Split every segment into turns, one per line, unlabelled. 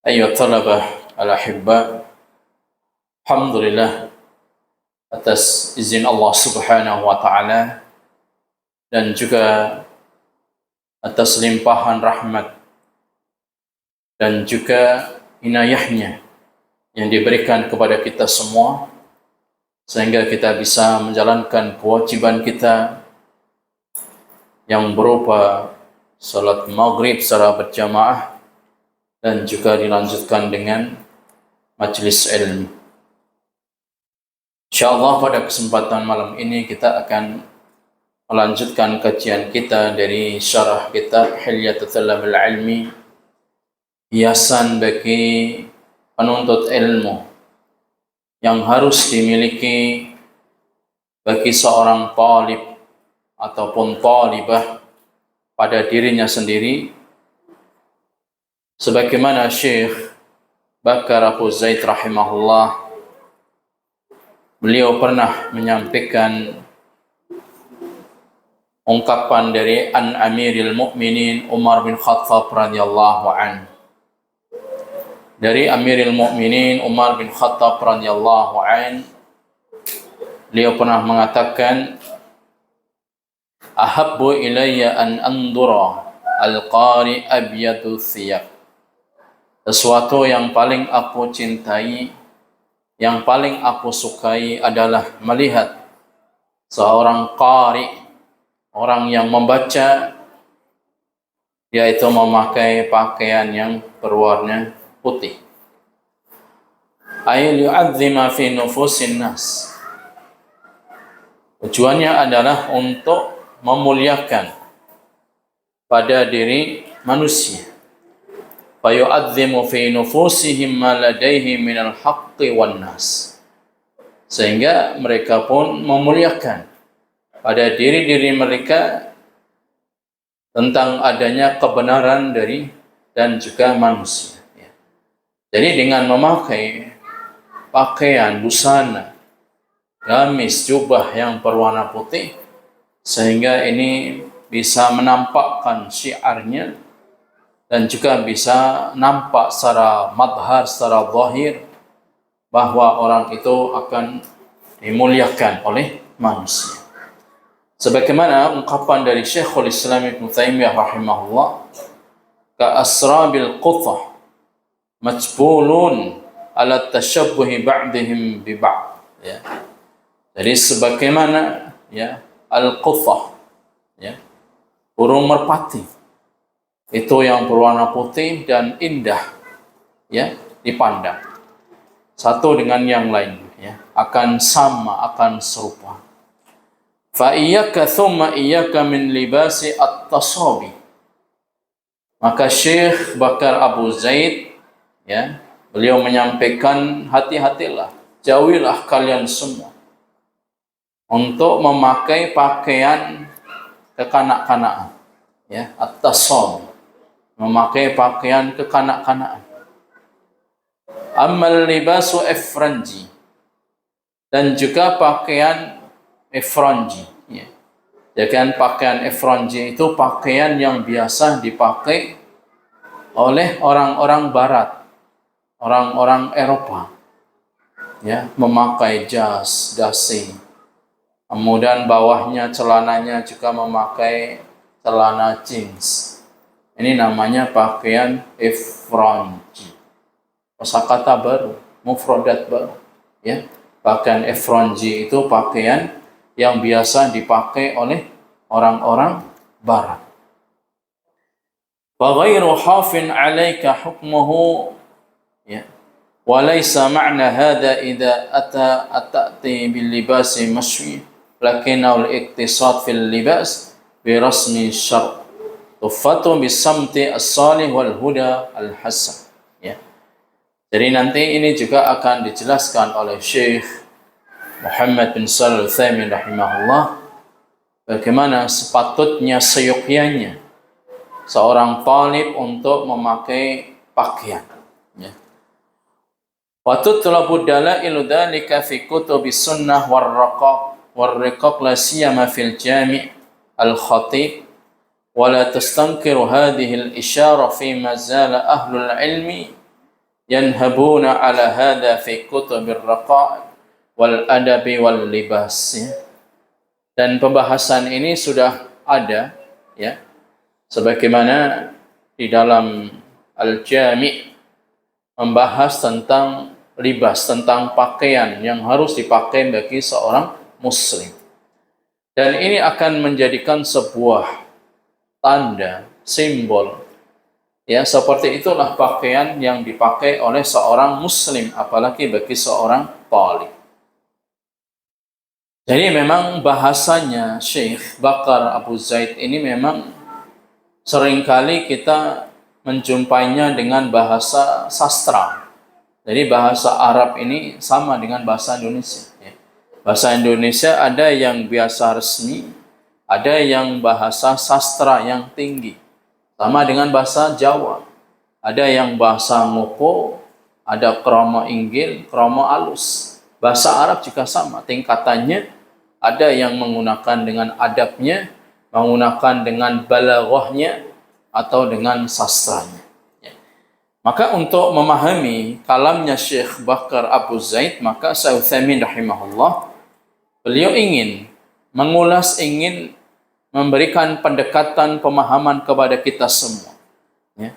Ayyuhat talabah al-ahibba, alhamdulillah atas izin Allah Subhanahu wa taala dan juga atas limpahan rahmat dan juga inayahnya yang diberikan kepada kita semua sehingga kita bisa menjalankan kewajiban kita yang berupa salat maghrib secara berjamaah dan juga dilanjutkan dengan majlis ilmu. InsyaAllah pada kesempatan malam ini kita akan melanjutkan kajian kita dari syarah kitab Hilyatul Thalabil Ilmi, hiasan bagi penuntut ilmu yang harus dimiliki bagi seorang talib ataupun talibah pada dirinya sendiri, sebagaimana Syekh Bakar Abu Zaid rahimahullah, beliau pernah menyampaikan ungkapan dari An Amiril Mukminin Umar bin Khattab radhiyallahu an. Dari Amiril Mukminin Umar bin Khattab radhiyallahu an, beliau pernah mengatakan, "Ahabbu ilayya an andura al-qari abyadu thiyab." Sesuatu yang paling aku cintai, yang paling aku sukai adalah melihat seorang qari, orang yang membaca, yaitu memakai pakaian yang berwarna putih. Ay li'adzima fi nufusin nas. Tujuannya adalah untuk memuliakan pada diri manusia. Fayu'adzimu fi nufusihim ma ladaihi minal haqqi wan nas. Sehingga mereka pun memuliakan pada diri-diri mereka tentang adanya kebenaran dari dan juga manusia. Jadi dengan memakai pakaian busana, gamis, jubah yang berwarna putih, sehingga ini bisa menampakkan syiarnya dan juga bisa nampak secara madhar, secara zahir, bahwa orang itu akan dimuliakan oleh manusia. Sebagaimana ungkapan dari Syekhul Islam Ibn Taimiyah rahimahullah, "Ka'asrabil qutah majbulun ala tashabbuhi ba'dihim bi ba'd." Ya. Jadi sebagaimana al-qutah, burung merpati, itu yang berwarna putih dan indah dipandang, satu dengan yang lain akan sama, akan serupa. Fa iyyaka thumma iyyaka min libasi at-tasabi. Maka Syekh Bakar Abu Zaid beliau menyampaikan, hati-hatilah, jauhilah kalian semua untuk memakai pakaian kekanak-kanaan, at-tasabi, memakai pakaian kekanak-kanaan. Ammal libasu ifranji, dan juga pakaian ifranji. Jadi pakaian ifranji itu pakaian yang biasa dipakai oleh orang-orang barat, orang-orang Eropa, memakai jas, dasi. Kemudian bawahnya celananya juga memakai celana jeans. Ini namanya pakaian ifranji. Kosakata baru, mufradat baru. Pakaian ifranji itu pakaian yang biasa dipakai oleh orang-orang barat. Wa ghairu hafin 'alaika hukmuhu, wa laysa ma'na hadha idza atati bil libasi mashwi, lakinnahu al-iktisad fil libas bi rasmi syar'. Tufatu bisamti as-salih wal huda al-hasan. Jadi nanti ini juga akan dijelaskan oleh Syekh Muhammad bin Shalih Al-Utsaimin rahimahullah, bagaimana sepatutnya, seyogyanya seorang talib untuk memakai pakaian. Wa tutlabu dalailu dzalika fi kutubis sunnah war-riqaq la siyama fil jami' al-khatib. ولا تستنكر هذه الإشارة فيما زال أهل العلم yanhabuna ala hadha fi kutubir raqa'iq wal adabi wal libas, ya. Dan pembahasan ini sudah ada, ya, sebagaimana di dalam Al-Jami' membahas tentang libas, tentang pakaian yang harus dipakai bagi seorang muslim. Dan ini akan menjadikan sebuah tanda, simbol, ya, seperti itulah pakaian yang dipakai oleh seorang muslim, apalagi bagi seorang talib. Jadi memang bahasanya Syekh Bakar Abu Zaid ini memang seringkali kita menjumpainya dengan bahasa sastra. Jadi bahasa Arab ini sama dengan bahasa Indonesia, ya. Bahasa Indonesia ada yang biasa resmi, ada yang bahasa sastra yang tinggi. Sama dengan bahasa Jawa. Ada yang bahasa ngoko, ada krama inggil, krama alus. Bahasa Arab juga sama, tingkatannya. Ada yang menggunakan dengan adabnya, menggunakan dengan balaghahnya, atau dengan sastranya. Ya. Maka untuk memahami kalamnya Syekh Bakar Abu Zaid, maka Syekh Utsaimin rahimahullah, beliau ingin mengulas, ingin memberikan pendekatan pemahaman kepada kita semua, ya,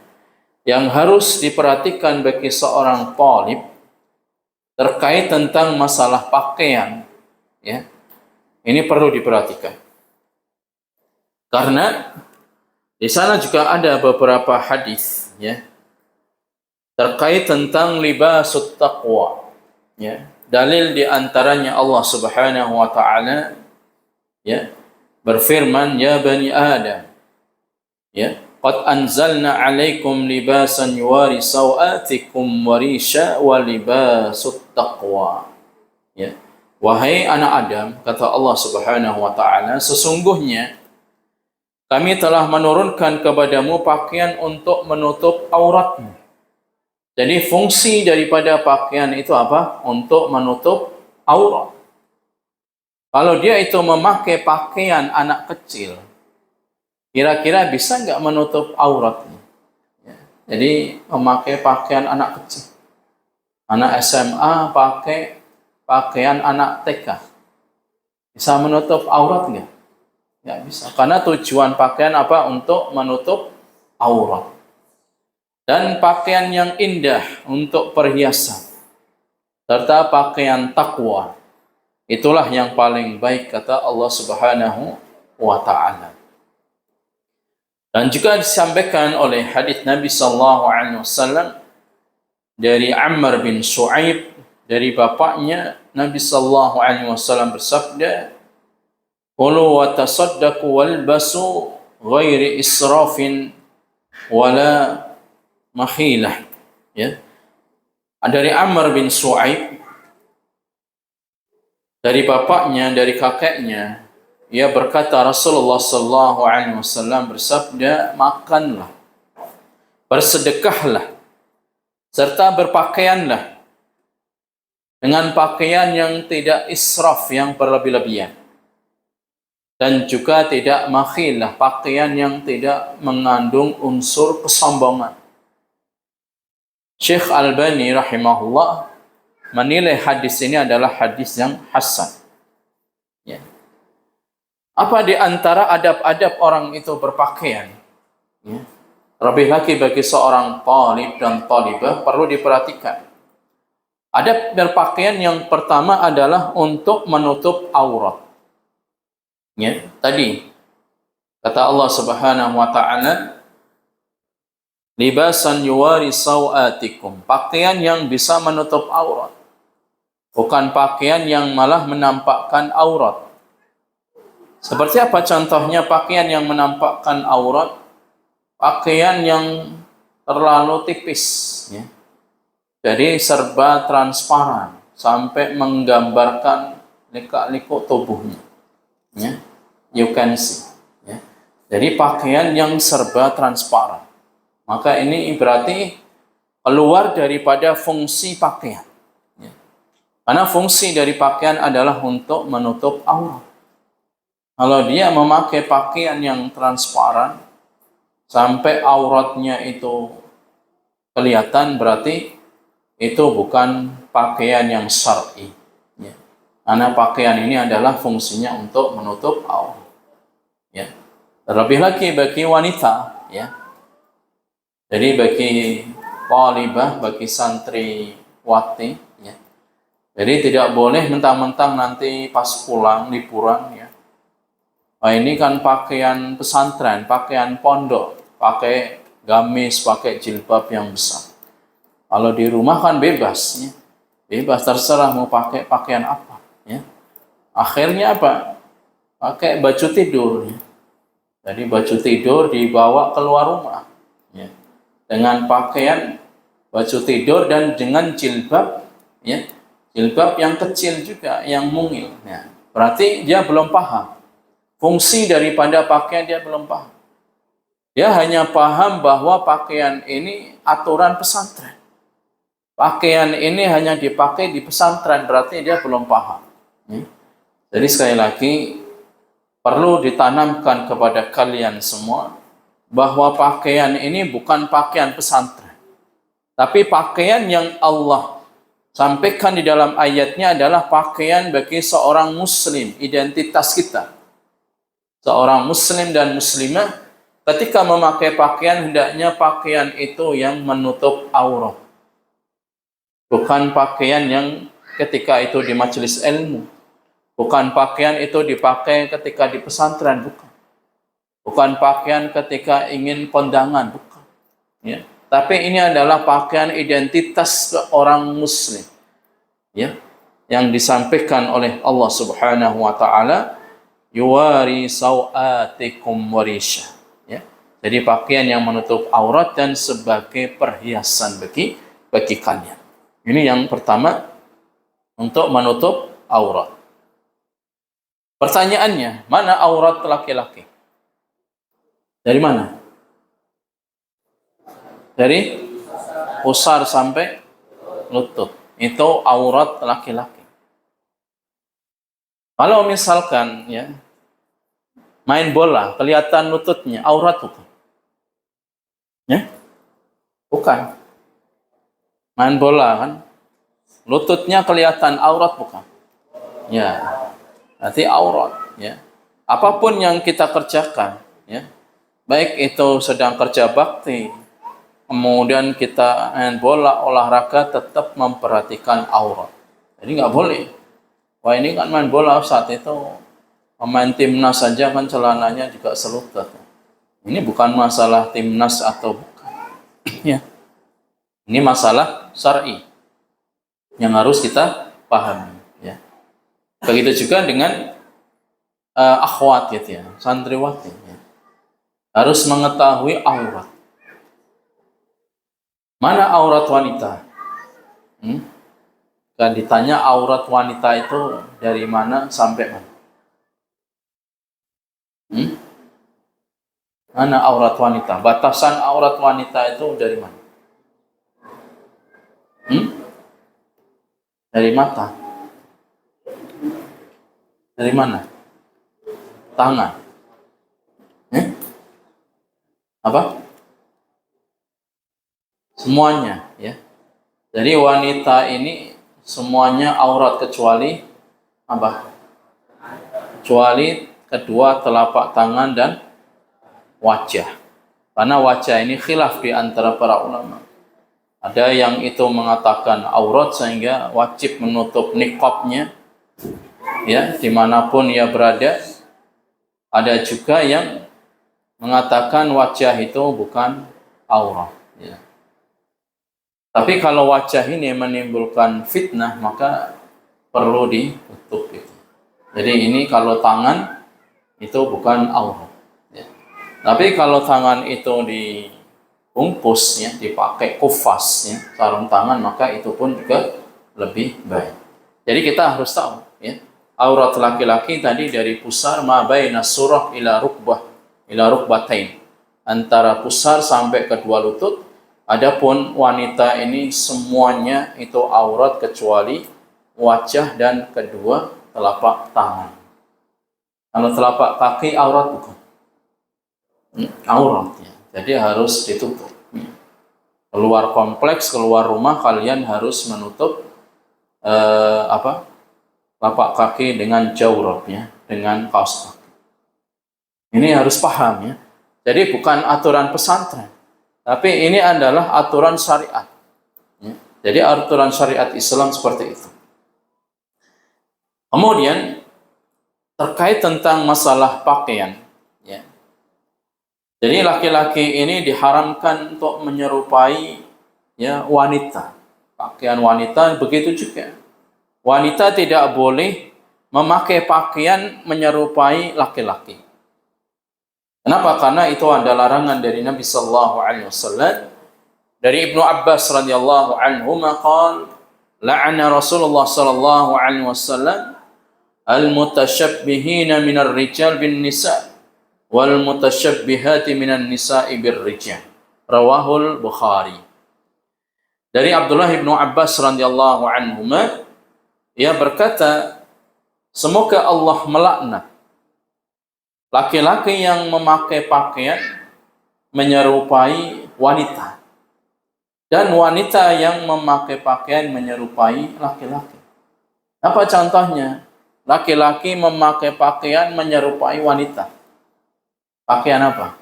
yang harus diperhatikan bagi seorang talib terkait tentang masalah pakaian, ya. Ini perlu diperhatikan. Karena di sana juga ada beberapa hadis, ya, terkait tentang libasut taqwa, ya. Dalil di antaranya Allah Subhanahu wa taala, ya, berfirman, ya bani Adam, ya, qad anzalna 'alaikum libasan yuwari sawatikum wa risha wa libasut taqwa, ya. Wahai anak Adam, kata Allah Subhanahu wa taala, sesungguhnya kami telah menurunkan kepadamu pakaian untuk menutup auratmu. Jadi fungsi daripada pakaian itu apa? Untuk menutup aurat. Kalau dia itu memakai pakaian anak kecil, kira-kira bisa nggak menutup auratnya? Ya. Jadi memakai pakaian anak kecil. Anak SMA pakai pakaian anak TK. Bisa menutup aurat nggak? Nggak bisa. Karena tujuan pakaian apa? Untuk menutup aurat. Dan pakaian yang indah untuk perhiasan. Serta pakaian takwa. Itulah yang paling baik, kata Allah Subhanahu wa ta'ala. Dan juga disampaikan oleh hadits Nabi sallallahu alaihi wasallam dari Ammar bin Shu'aib, dari bapaknya, Nabi sallallahu alaihi wasallam bersabda, "Qulu wa tasaddaqu walbasu ghairi israfin wala makhilah." Ya. Dari Ammar bin Shu'aib, dari bapaknya, dari kakeknya, ia berkata, Rasulullah sallallahu alaihi wasallam bersabda, "Makanlah, bersedekahlah, serta berpakaianlah dengan pakaian yang tidak israf, yang berlebih-lebihan, dan juga tidak makhilah, pakaian yang tidak mengandung unsur kesombongan." Syekh Albani rahimahullah menilai hadis ini adalah hadis yang hasan. Ya. Apa di antara adab-adab orang itu berpakaian? Ya. Lebih lagi bagi seorang talib dan talibah perlu diperhatikan. Adab berpakaian yang pertama adalah untuk menutup aurat. Ya, tadi kata Allah Subhanahu wa taala, libasan yuwari sawatikum, pakaian yang bisa menutup aurat. Bukan pakaian yang malah menampakkan aurat. Seperti apa contohnya pakaian yang menampakkan aurat? Pakaian yang terlalu tipis, ya. Jadi serba transparan sampai menggambarkan liku-liku tubuhnya. Ya. You can see. Ya. Jadi pakaian yang serba transparan. Maka ini berarti keluar daripada fungsi pakaian. Ya. Karena fungsi dari pakaian adalah untuk menutup aurat. Kalau dia memakai pakaian yang transparan sampai auratnya itu kelihatan, berarti itu bukan pakaian yang syar'i. Ya. Karena pakaian ini adalah fungsinya untuk menutup aurat. Ya. Terlebih lagi bagi wanita, ya. Jadi bagi talibah, bagi santriwati, ya. Jadi tidak boleh mentang-mentang nanti pas pulang liburan, ya. Nah, ini kan pakaian pesantren, pakaian pondok, pakai gamis, pakai jilbab yang besar. Kalau di rumah kan bebas, ya. Bebas terserah mau pakai pakaian apa, ya. Akhirnya apa? Pakai baju tidur, ya. Jadi baju tidur dibawa keluar rumah, ya. Dengan pakaian baju tidur dan dengan jilbab, ya. Jilbab yang kecil juga, yang mungil, ya. Berarti dia belum paham fungsi daripada pakaian, dia belum paham. Dia hanya paham bahwa pakaian ini aturan pesantren. Pakaian ini hanya dipakai di pesantren, berarti dia belum paham. Jadi sekali lagi, perlu ditanamkan kepada kalian semua bahwa pakaian ini bukan pakaian pesantren. Tapi pakaian yang Allah sampaikan di dalam ayatnya adalah pakaian bagi seorang muslim, identitas kita. Seorang muslim dan muslimah ketika memakai pakaian, hendaknya pakaian itu yang menutup aurat. Bukan pakaian yang ketika itu di majelis ilmu. Bukan pakaian itu dipakai ketika di pesantren, bukan. Bukan pakaian ketika ingin kondangan, bukan. Ya. Tapi ini adalah pakaian identitas seorang muslim. Ya. Yang disampaikan oleh Allah Subhanahu wa taala, yuwari sawatikum warisha. Ya. Jadi pakaian yang menutup aurat dan sebagai perhiasan bagi kalian. Ini yang pertama, untuk menutup aurat. Pertanyaannya, mana aurat laki-laki? Dari mana? Dari pusar sampai lutut. Itu aurat laki-laki. Kalau misalkan, ya, main bola, kelihatan lututnya, aurat bukan? Ya? Bukan. Main bola kan, lututnya kelihatan, aurat bukan? Ya, berarti aurat. Ya. Apapun yang kita kerjakan, ya, baik itu sedang kerja bakti, kemudian kita main bola, olahraga, tetap memperhatikan aurat. Jadi nggak boleh. Wah, ini kan main bola saat itu, pemain timnas saja kan celananya juga selutut. Ini bukan masalah timnas atau bukan. Ya. Ini masalah syar'i yang harus kita pahami. Ya. Begitu juga dengan akhwat, gitu ya, santriwati. Ya. Harus mengetahui aurat. Mana aurat wanita? Kan ditanya aurat wanita itu dari mana sampai mana? Mana aurat wanita? Batasan aurat wanita itu dari mana? Dari mata. Dari mana? Tangan. Apa? Semuanya, ya. Jadi wanita ini semuanya aurat kecuali apa? Kecuali kedua telapak tangan dan wajah. Karena wajah ini khilaf di antara para ulama. Ada yang itu mengatakan aurat sehingga wajib menutup niqabnya, ya, dimanapun ia berada. Ada juga yang mengatakan wajah itu bukan aurat. Ya. Tapi kalau wajah ini menimbulkan fitnah, maka perlu ditutup. Gitu. Jadi ini kalau tangan itu bukan aurat. Ya. Tapi kalau tangan itu dibungkus, ya, dipakai kufas, ya, sarung tangan, maka itu pun juga lebih baik. Jadi kita harus tahu, ya, aurat laki-laki tadi dari pusar ma baina surah ila rukbatain, antara pusar sampai kedua lutut. Adapun wanita ini semuanya itu aurat kecuali wajah dan kedua telapak tangan. Kalau telapak kaki aurat bukan? Aurat, ya. Jadi harus ditutup. Keluar kompleks, keluar rumah, kalian harus menutup telapak kaki dengan jawrab, ya, dengan kaos kaki. Ini harus paham, ya. Jadi bukan aturan pesantren, tapi ini adalah aturan syariat. Ya. Jadi aturan syariat Islam seperti itu. Kemudian terkait tentang masalah pakaian, ya. Jadi laki-laki ini diharamkan untuk menyerupai, ya, wanita. Pakaian wanita begitu juga. Wanita tidak boleh memakai pakaian menyerupai laki-laki. Kenapa? Karena itu ada larangan dari Nabi sallallahu alaihi wasallam. Dari Ibnu Abbas radhiyallahu anhu maqal la'ana Rasulullah sallallahu alaihi wasallam al-mutasyabbihina minar rijal bin nisa' wal mutasyabbihati minan nisa'i bir rijal. Rawahul Bukhari. Dari Abdullah Ibnu Abbas radhiyallahu anhu, ia berkata, semoga Allah melaknat laki-laki yang memakai pakaian menyerupai wanita dan wanita yang memakai pakaian menyerupai laki-laki. Apa contohnya? Laki-laki memakai pakaian menyerupai wanita. Pakaian apa?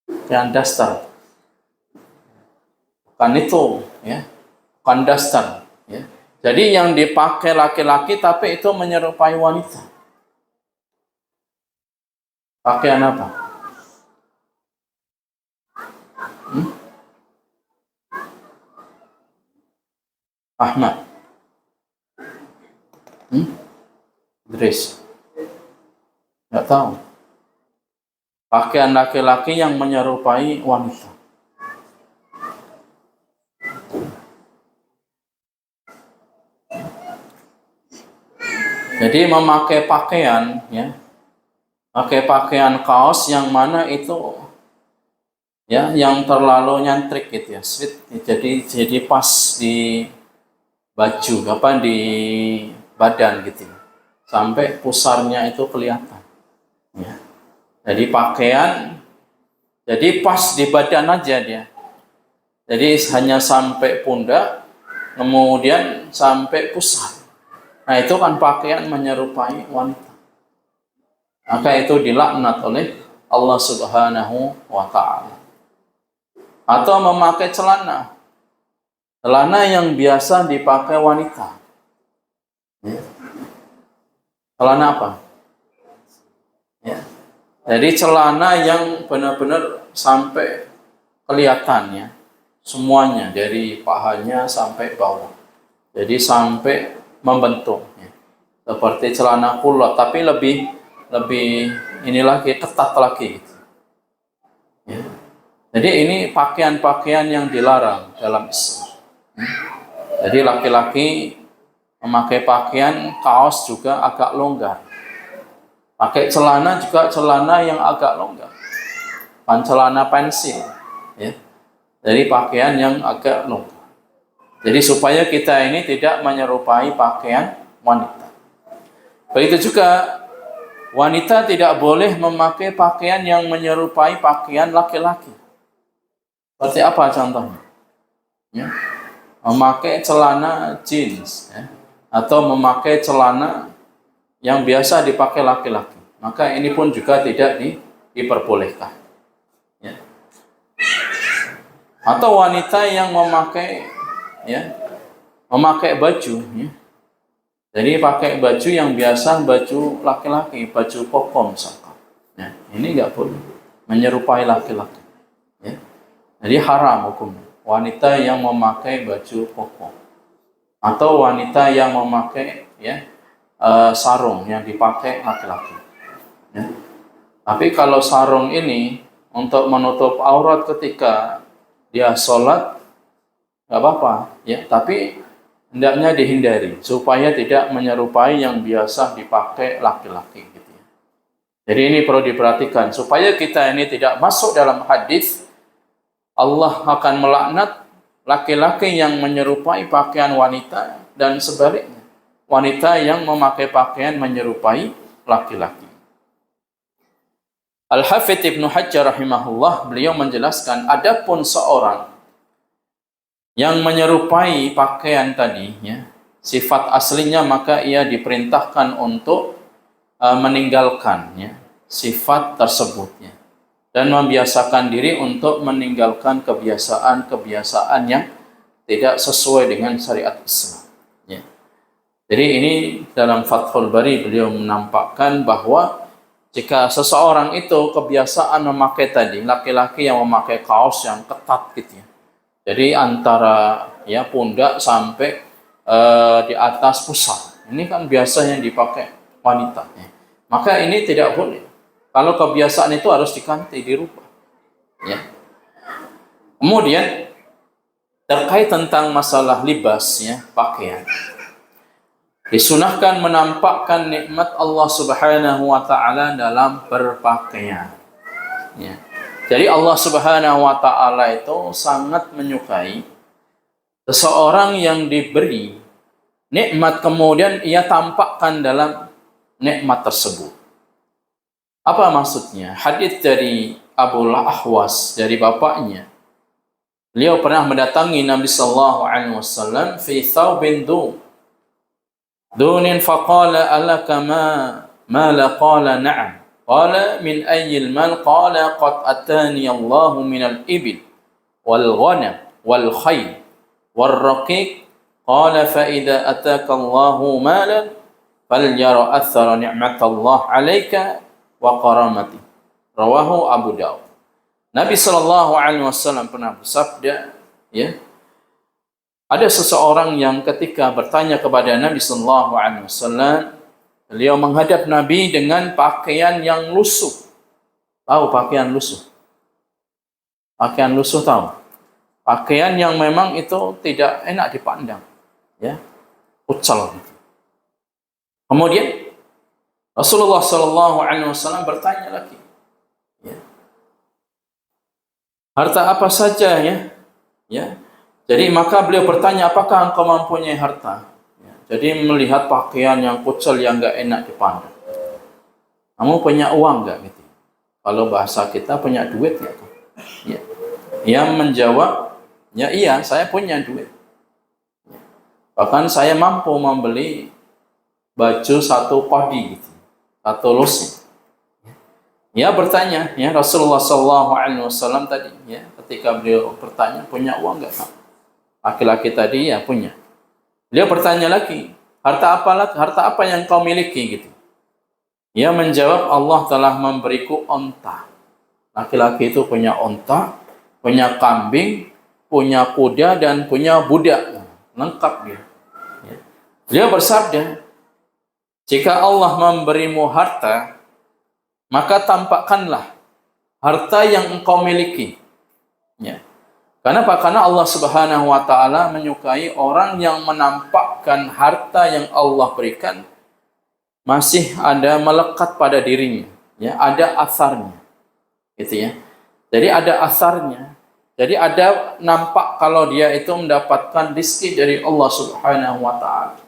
Pakaian daster. Bukan itu, ya. Bukan daster, ya. Jadi yang dipakai laki-laki tapi itu menyerupai wanita. Pakaian apa? Ahmad. Idris. Nggak tahu. Pakaian laki-laki yang menyerupai wanita. Jadi memakai pakaian, ya, pakai pakaian kaos yang mana itu, ya, yang terlalu nyantrik gitu, ya, sweet. Jadi pas di baju, di badan gitu, sampai pusarnya itu kelihatan, ya. Jadi pakaian, jadi pas di badan aja dia. Jadi hanya sampai pundak, kemudian sampai pusar. Nah, itu kan pakaian menyerupai wanita. Maka itu dilaknat oleh Allah Subhanahu wa ta'ala. Atau memakai celana. Celana yang biasa dipakai wanita. Ya. Celana apa? Ya. Jadi celana yang benar-benar sampai kelihatan, ya. Semuanya dari pahanya sampai bawah. Jadi sampai membentuk, ya. Seperti celana kulot, tapi lebih ini lagi ketat lagi, gitu. Ya. Jadi ini pakaian-pakaian yang dilarang dalam Islam. Jadi laki-laki memakai pakaian kaos juga agak longgar. Pakai celana juga celana yang agak longgar. Bukan celana pensil, ya. Jadi pakaian yang agak longgar. Jadi supaya kita ini tidak menyerupai pakaian wanita. Begitu juga wanita tidak boleh memakai pakaian yang menyerupai pakaian laki-laki. Seperti apa contohnya? Ya. Memakai celana jeans, ya, atau memakai celana yang biasa dipakai laki-laki. Maka ini pun juga tidak diperbolehkan. Ya. Atau wanita yang memakai, ya, memakai baju, ya. Jadi pakai baju yang biasa, baju laki-laki, baju koko misalkan. Ya, ini nggak boleh menyerupai laki-laki. Ya. Jadi haram hukumnya. Wanita yang memakai baju koko atau wanita yang memakai, ya, sarung yang dipakai laki-laki. Ya. Tapi kalau sarung ini untuk menutup aurat ketika dia sholat, nggak apa-apa, ya. Tapi hendaknya dihindari supaya tidak menyerupai yang biasa dipakai laki-laki, gitu, ya. Jadi ini perlu diperhatikan supaya kita ini tidak masuk dalam hadis Allah akan melaknat laki-laki yang menyerupai pakaian wanita dan sebaliknya, wanita yang memakai pakaian menyerupai laki-laki. Al-Hafidz Ibnu Hajar rahimahullah, beliau menjelaskan, adapun seorang yang menyerupai pakaian tadi, ya, sifat aslinya, maka ia diperintahkan untuk meninggalkan, ya, sifat tersebutnya, dan membiasakan diri untuk meninggalkan kebiasaan-kebiasaan yang tidak sesuai dengan syariat Islam. Ya. Jadi ini dalam Fathul Bari beliau menampakkan bahwa jika seseorang itu kebiasaan memakai tadi, laki-laki yang memakai kaos yang ketat gitu ya, jadi antara ya pundak sampai di atas pusar, ini kan biasanya dipakai wanita ya. Maka ini tidak boleh. Kalau kebiasaan itu harus diganti, dirubah ya. Kemudian terkait tentang masalah libas ya, pakaian, disunahkan menampakkan nikmat Allah Subhanahu wa taala dalam berpakaian. Ya. Jadi Allah Subhanahu wa taala itu sangat menyukai seseorang yang diberi nikmat kemudian ia tampakkan dalam nikmat tersebut. Apa maksudnya? Hadis dari Abul Ahwas dari bapaknya. Beliau pernah mendatangi Nabi sallallahu alaihi wasallam fi thawbin dunin faqala alaka mala qala na'am qala min ayyil mal qala qad atani Allah min al-ibil wal ghanam wal khayl wal raqiq qala fa idza ataka Allah malan falyara athara ni'matallah 'alaika wa karamati. Rawahu Abu Daud. Nabi sallallahu alaihi wasallam pernah bersabda, ya, ada seseorang yang ketika bertanya kepada Nabi sallallahu alaihi wasallam, beliau menghadap Nabi dengan pakaian yang lusuh. Tahu pakaian lusuh? Pakaian lusuh tahu? Pakaian yang memang itu tidak enak dipandang, ya, kucel. Kemudian Rasulullah sallallahu alaihi wasallam bertanya lagi, ya, harta apa saja ya? Ya. Jadi maka beliau bertanya, apakah engkau mempunyai harta? Ya, jadi melihat pakaian yang kucel yang enggak enak dipandang. Kamu punya uang enggak gitu? Kalau bahasa kita punya duit enggak? Ya. Ia menjawab, ya iya, saya punya duit. Ya. Bahkan saya mampu membeli baju satu kodi gitu, satu lusin. Ya bertanya, ya Rasulullah sallallahu alaihi wasallam tadi, ya, ketika beliau bertanya, punya uang enggak? Laki-laki tadi ya punya. Dia bertanya lagi, harta apa yang kau miliki gitu. Ia menjawab, Allah telah memberiku onta. Laki-laki itu punya onta, punya kambing, punya kuda dan punya budak. Lengkap dia. Ya. Dia bersabda, jika Allah memberimu harta, maka tampakkanlah harta yang engkau miliki. Ya. Kenapa? Karena Allah Subhanahu wa taala menyukai orang yang menampakkan harta yang Allah berikan masih ada melekat pada dirinya, ya, ada asarnya. Gitu ya. Jadi ada asarnya. Jadi ada nampak kalau dia itu mendapatkan rezeki dari Allah Subhanahu wa taala.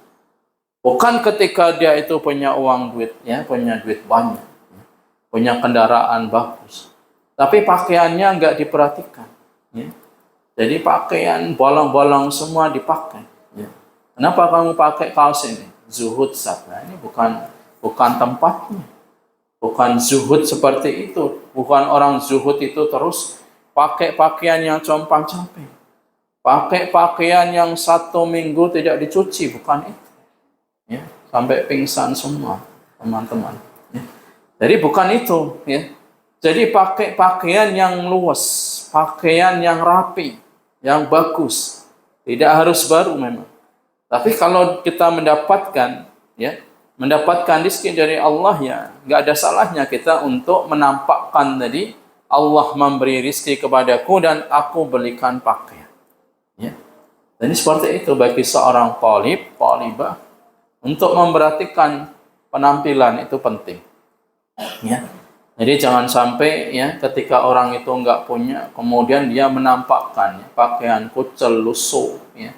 Bukan ketika dia itu punya uang duit, ya, punya duit banyak, ya, punya kendaraan bagus. Tapi pakaiannya enggak diperhatikan, ya. Jadi pakaian bolong-bolong semua dipakai. Ya. Kenapa kamu pakai kaos ini? Zuhud Sat. Nah, ini bukan tempatnya. Bukan zuhud seperti itu. Bukan orang zuhud itu terus pakai pakaian yang compang-camping. Pakai pakaian yang 1 minggu tidak dicuci. Bukan itu. Ya. Sampai pingsan semua teman-teman. Ya. Jadi bukan itu. Ya. Jadi pakai pakaian yang luas. Pakaian yang rapi, yang bagus, tidak harus baru memang. Tapi kalau kita mendapatkan, ya, mendapatkan rezeki dari Allah, ya, nggak ada salahnya kita untuk menampakkan tadi, Allah memberi rezeki kepadaku dan aku belikan pakaian. Ya. Dan seperti itu bagi seorang talibah, untuk memperhatikan penampilan itu penting. Ya. Jadi jangan sampai, ya, ketika orang itu enggak punya, kemudian dia menampakkan, ya, pakaian kucel, lusuh, ya.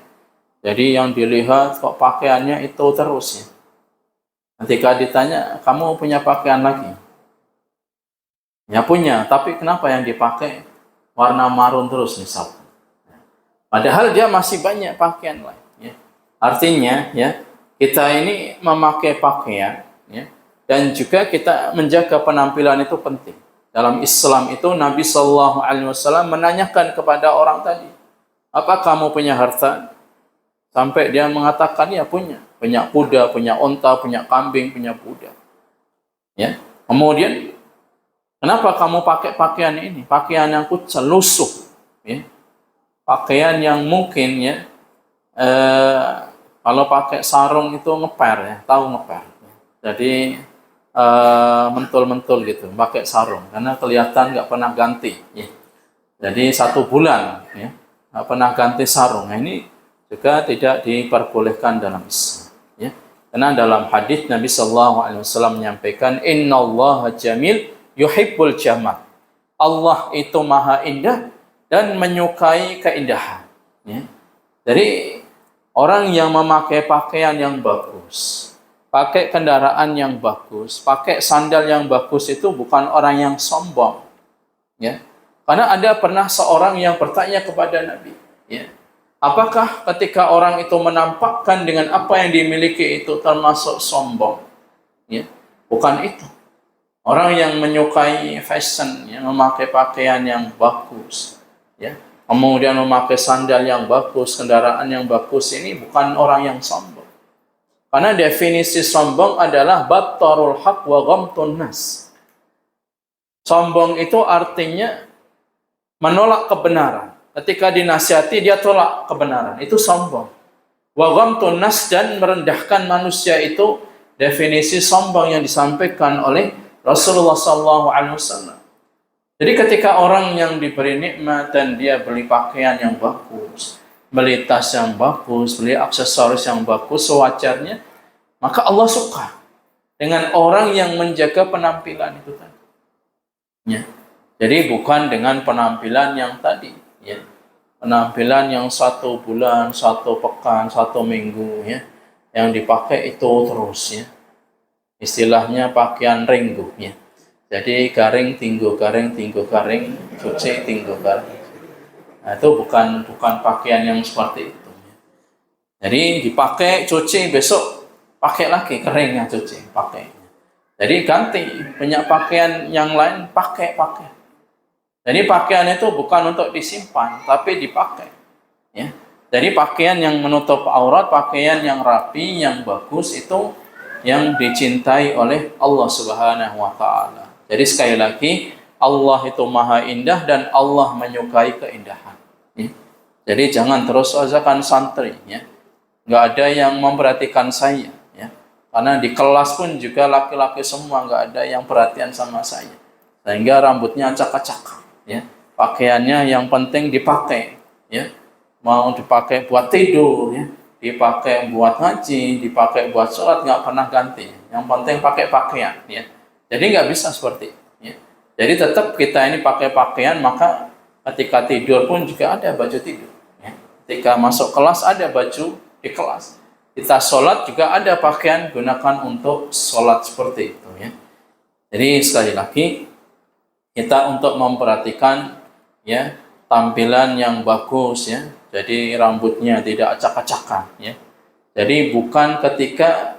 Jadi yang dilihat kok pakaiannya itu terus, ya. Ketika ditanya, kamu punya pakaian lagi? Ya punya, tapi kenapa yang dipakai warna marun terus misal? Padahal dia masih banyak pakaian lain. Ya. Artinya, ya kita ini memakai pakaian, ya, dan juga kita menjaga penampilan itu penting. Dalam Islam itu Nabi Shallallahu Alaihi Wasallam menanyakan kepada orang tadi, apa kamu punya harta? Sampai dia mengatakan ya punya kuda, punya onta, punya kambing, punya kuda. Ya. Kemudian kenapa kamu pakai pakaian ini? Pakaian yang kucel, lusuh, ya. Pakaian yang mungkin ya kalau pakai sarung itu ngeper ya, tahu ngeper. Jadi mentul-mentul gitu, pakai sarung karena kelihatan nggak pernah ganti. Ya. Jadi 1 bulan ya nggak pernah ganti sarung. Nah, ini juga tidak diperbolehkan dalam Islam. Ya. Karena dalam hadis Nabi Shallallahu Alaihi Wasallam menyampaikan, Innallaha jamil yuhibbul jamal. Allah itu maha indah dan menyukai keindahan. Ya. Jadi orang yang memakai pakaian yang bagus, pakai kendaraan yang bagus, pakai sandal yang bagus itu bukan orang yang sombong. Ya. Karena ada pernah seorang yang bertanya kepada Nabi, ya, apakah ketika orang itu menampakkan dengan apa yang dimiliki itu termasuk sombong? Ya. Bukan itu. Orang yang menyukai fashion, yang memakai pakaian yang bagus, ya, kemudian memakai sandal yang bagus, kendaraan yang bagus, ini bukan orang yang sombong. Karena definisi sombong adalah battarul haq wa ghamtun nas. Sombong itu artinya menolak kebenaran. Ketika dinasihati dia tolak kebenaran. Itu sombong. Wa ghamtun nas, dan merendahkan manusia, itu definisi sombong yang disampaikan oleh Rasulullah SAW. Jadi ketika orang yang diberi nikmat dan dia beli pakaian yang bagus, beli tas yang bagus, beli aksesoris yang bagus, sewajarnya, maka Allah suka dengan orang yang menjaga penampilan itu tadi. Ya. Jadi bukan dengan penampilan yang tadi, ya. Penampilan yang 1 bulan, 1 pekan, 1 minggu, ya, yang dipakai itu terus, ya. Istilahnya pakaian ringgu, ya. Jadi garing tinggu garing, cuci tinggu garing. Nah, itu bukan pakaian yang seperti itu. Jadi dipakai, cuci, besok pakai lagi, keringnya cuci, pakai. Jadi ganti, punya pakaian yang lain pakai. Jadi pakaian itu bukan untuk disimpan, tapi dipakai. Ya. Jadi pakaian yang menutup aurat, pakaian yang rapi, yang bagus, itu yang dicintai oleh Allah Subhanahu wa Ta'ala. Jadi sekali lagi, Allah itu maha indah dan Allah menyukai keindahan. Ya. Jadi jangan terus azakan santri, ya. Nggak ada yang memperhatikan saya, ya. Karena di kelas pun juga laki-laki semua, nggak ada yang perhatian sama saya. Sehingga rambutnya acak-acak, ya. Pakaiannya yang penting dipakai, ya. Mau dipakai buat tidur, ya, dipakai buat ngaji, dipakai buat sholat, nggak pernah ganti. Yang penting pakai pakaian, ya. Jadi nggak bisa seperti itu, ya. Jadi tetap kita ini pakai pakaian, maka ketika tidur pun juga ada baju tidur, ya. Ketika masuk kelas ada baju di kelas. Kita sholat juga ada pakaian, gunakan untuk sholat seperti itu, ya. Jadi sekali lagi kita untuk memperhatikan, ya, tampilan yang bagus, ya. Jadi rambutnya tidak acak-acakan, ya. Jadi bukan ketika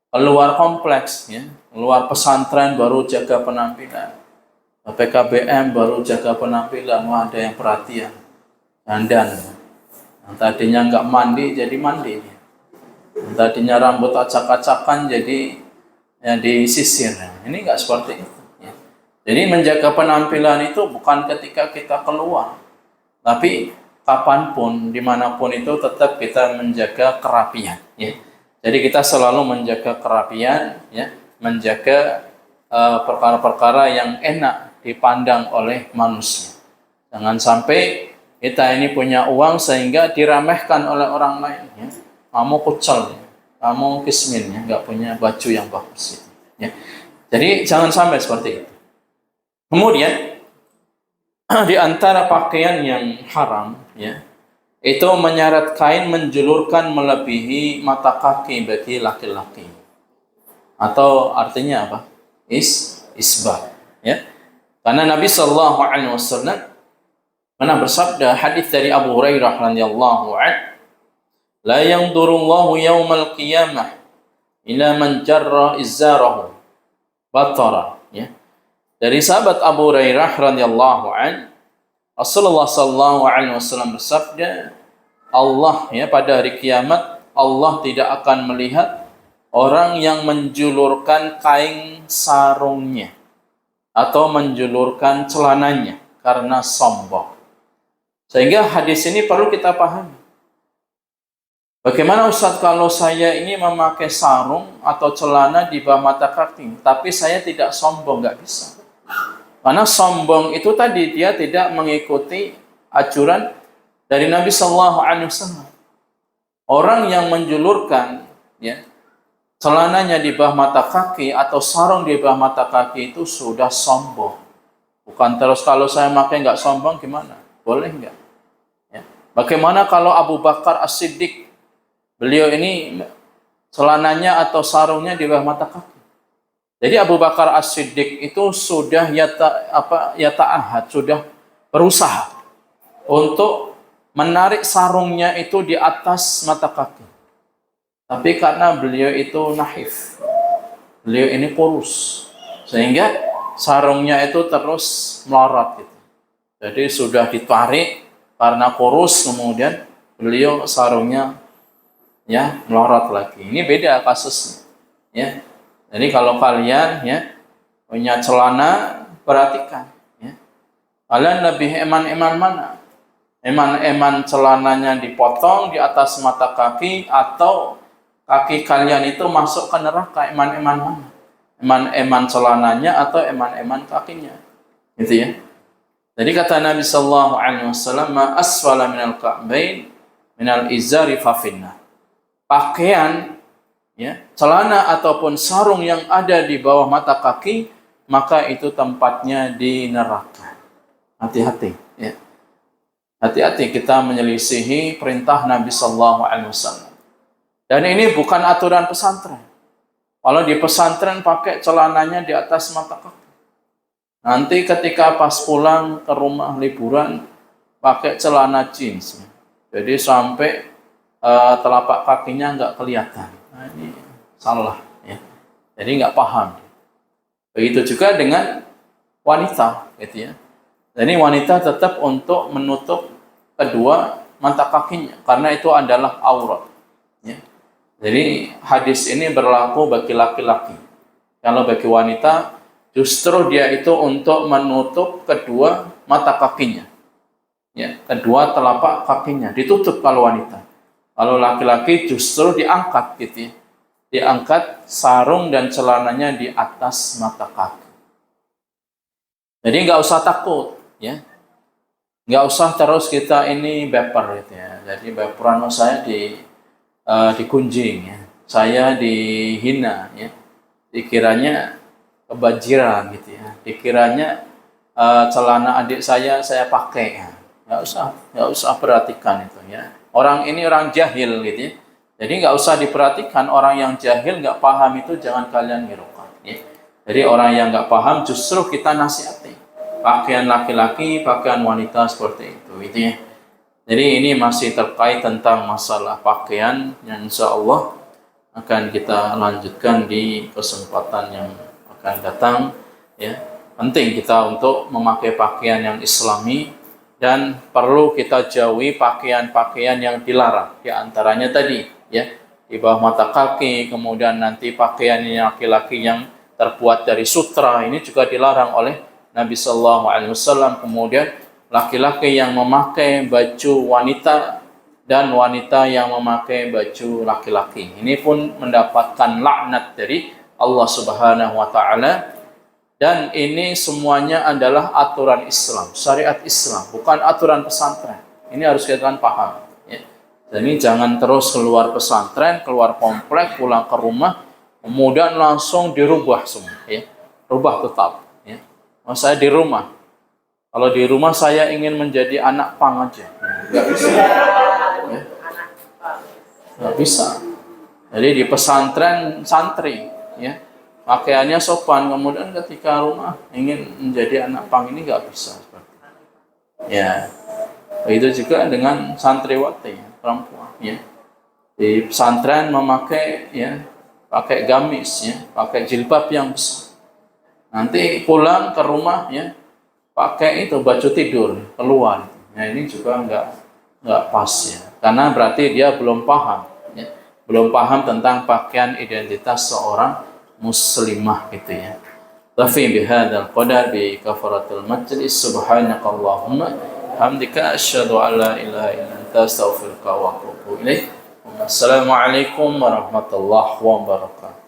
keluar kompleks, ya, keluar pesantren baru jaga penampilan, PKBM baru jaga penampilan, wah ada yang perhatian, dandan. Yang tadinya nggak mandi jadi mandi, yang tadinya rambut acak-acakan jadi ya disisir. Ini nggak seperti itu, ya. Jadi menjaga penampilan itu bukan ketika kita keluar, tapi kapanpun, dimanapun itu tetap kita menjaga kerapian, ya. Jadi kita selalu menjaga kerapian, ya, menjaga perkara-perkara yang enak dipandang oleh manusia. Jangan sampai kita ini punya uang sehingga diremehkan oleh orang lain, ya. Kamu kucel, ya. Kamu kismin, ya, nggak punya baju yang bagus, ya. Jadi jangan sampai seperti itu. Kemudian di antara pakaian yang haram, ya, itu menyeret kain menjulurkan melebihi mata kaki bagi laki-laki. Atau artinya apa? Isbah, ya. Karena Nabi sallallahu alaihi wasallam pernah bersabda, hadis dari Abu Hurairah radhiyallahu anhu, la yanzurullahu yaumal qiyamah ila man jarra izzarahu batara, ya. Dari sahabat Abu Hurairah radhiyallahu anhu, Rasulullah sallallahu alaihi wasallam bersabda, Allah, ya, pada hari kiamat Allah tidak akan melihat orang yang menjulurkan kain sarungnya atau menjulurkan celananya karena sombong. Sehingga hadis ini perlu kita pahami. Bagaimana Ustaz kalau saya ini memakai sarung atau celana di bawah mata kaki, tapi saya tidak sombong? Nggak bisa. Karena sombong itu tadi dia tidak mengikuti ajaran dari Nabi Sallallahu Alaihi Wasallam. Orang yang menjulurkan, ya, celananya di bawah mata kaki atau sarung di bawah mata kaki itu sudah sombong. Bukan terus kalau saya pakai nggak sombong gimana? Boleh nggak? Ya. Bagaimana kalau Abu Bakar As-Siddiq, beliau ini celananya atau sarungnya di bawah mata kaki? Jadi Abu Bakar As-Siddiq itu sudah yata'ahad, sudah berusaha untuk menarik sarungnya itu di atas mata kaki. Tapi karena beliau itu nahif, beliau ini kurus, sehingga sarungnya itu terus melorot gitu. Jadi sudah ditarik karena kurus, kemudian beliau sarungnya, ya, melorot lagi. Ini beda kasusnya, ya. Jadi kalau kalian, ya, punya celana, perhatikan, ya. Kalian lebih eman-eman mana? Eman-eman celananya dipotong di atas mata kaki, atau kaki kalian itu masuk ke neraka? Eman-eman mana? Eman-eman celananya atau eman-eman kakinya? Gitu, ya. Jadi kata Nabi sallallahu alaihi wasallam, ma asfala minal ka'bain minal izari fa finnah. Pakaian, ya, celana ataupun sarung yang ada di bawah mata kaki, maka itu tempatnya di neraka. Hati-hati, ya. Hati-hati kita menyelisihi perintah Nabi sallallahu alaihi wasallam. Dan ini bukan aturan pesantren. Kalau di pesantren pakai celananya di atas mata kaki, nanti ketika pas pulang ke rumah liburan pakai celana jeans, jadi sampai telapak kakinya nggak kelihatan. Nah, ini salah, ya. Jadi nggak paham. Begitu juga dengan wanita, gitu, ya. Jadi wanita tetap untuk menutup kedua mata kakinya, karena itu adalah aurat, ya. Jadi hadis ini berlaku bagi laki-laki. Kalau bagi wanita, justru dia itu untuk menutup kedua mata kakinya, ya, kedua telapak kakinya ditutup kalau wanita. Kalau laki-laki justru diangkat, gitu, ya. Diangkat sarung dan celananya di atas mata kaki. Jadi nggak usah takut, ya. Nggak usah terus kita ini baper, gitu, ya. Jadi baperan, saya digunjing, ya. Saya dihina, ya. Dikiranya kebanjiran, gitu, ya. Dikiranya celana adik saya pakai, ya. Nggak usah perhatikan itu, ya. Orang ini orang jahil, gitu, ya. Jadi nggak usah diperhatikan. Orang yang jahil nggak paham itu jangan kalian hiraukan, ya. Jadi orang yang nggak paham justru kita nasihati. Pakaian laki-laki, pakaian wanita seperti itu, gitu, ya. Jadi ini masih terkait tentang masalah pakaian yang insya Allah akan kita lanjutkan di kesempatan yang akan datang, ya. Penting kita untuk memakai pakaian yang islami, dan perlu kita jauhi pakaian-pakaian yang dilarang. Di antaranya tadi, ya, di bawah mata kaki, kemudian nanti pakaian laki-laki yang terbuat dari sutra, ini juga dilarang oleh Nabi Sallallahu Alaihi Wasallam. Kemudian laki-laki yang memakai baju wanita dan wanita yang memakai baju laki-laki, ini pun mendapatkan laknat dari Allah Subhanahu Wa Taala. Dan ini semuanya adalah aturan Islam, syariat Islam, bukan aturan pesantren. Ini harus kita paham, ya. Jadi jangan terus keluar pesantren, keluar komplek, pulang ke rumah, kemudian langsung dirubah semua, ya. Rubah tetap, ya. Saya di rumah, kalau di rumah saya ingin menjadi anak pang aja, nggak bisa, ya. Nggak bisa. Jadi di pesantren santri, ya. pakaiannya sopan, kemudian ketika rumah ingin menjadi anak pang ini nggak bisa seperti itu. Ya, itu juga dengan santriwati perempuan ya. Di pesantren memakai ya, pakai gamis ya, pakai jilbab yang besar. Nanti pulang ke rumah ya, pakai itu baju tidur keluar. Nah ini juga nggak pas ya, karena berarti dia belum paham ya, belum paham tentang pakaian identitas seorang muslimah gitu ya. Tafi bihadzal qadar bi kafaratul majlis subhanakallahumma hamdika asyhadu an la ilaha illa anta astaghfiruka wa atubu ilaik. Assalamualaikum warahmatullahi wabarakatuh.